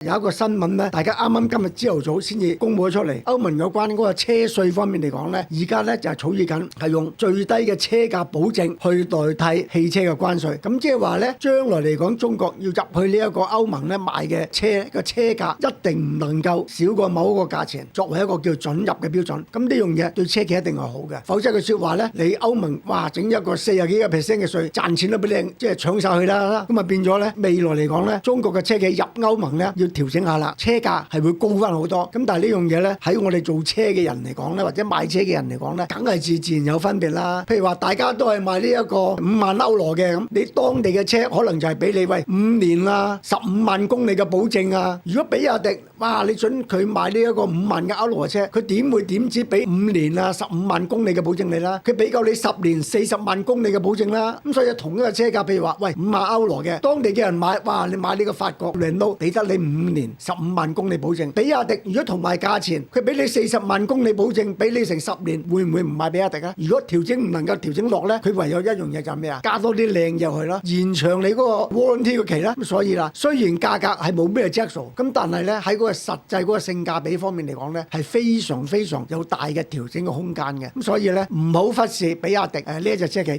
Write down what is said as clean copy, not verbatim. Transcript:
有一個新聞咧，大家啱啱今日朝頭早先至公佈咗出嚟，歐盟有關嗰個車稅方面嚟講咧，而家咧就係草擬緊，係用最低嘅車價保證去代替汽車嘅關稅。咁即係話咧，將來嚟講，中國要入去呢一個歐盟咧賣嘅車嘅車價一定唔能夠少過某一個價錢，作為一個叫准入嘅標準。咁呢樣嘢對車企一定係好嘅，否則嘅説話咧，你歐盟哇整一個40幾個%嘅稅，賺錢都俾你即係搶晒去啦。咁啊變咗咧，未來嚟講咧，中國嘅車企入歐盟咧要調整下啦，車價係會高翻好多。咁但係呢樣嘢咧，喺我哋做車嘅人嚟講咧，或者買車嘅人嚟講咧，梗係自然有分別啦。譬如話大家都係買呢一個5萬歐羅嘅，咁你當地嘅車可能就係俾你喂5年啊15萬公里嘅保證啊。如果比亞迪哇，你準佢買呢一個5萬嘅歐羅嘅車，佢點知俾5年啊15萬公里嘅保證你啦？佢俾夠你10年40萬公里嘅保證啦。咁所以同一個車價，譬如話喂5萬歐羅嘅，當地嘅人買，哇你買呢個法國Renault俾得你5年15萬公里保證。比亞迪如果同埋價錢，佢俾你40萬公里保證，俾你成10年，會唔會唔買比亞迪啊？如果調整唔能夠調整落咧，佢唯有一樣嘢就係咩啊？加多啲靚入去啦，延長你嗰個 warranty 嘅期啦。咁所以啦，雖然價格係冇咩質素，咁但係咧喺嗰個實際嗰個性價比方面嚟講咧，係非常有大嘅調整嘅空間嘅。咁所以咧唔好忽視比亞迪呢一隻車企。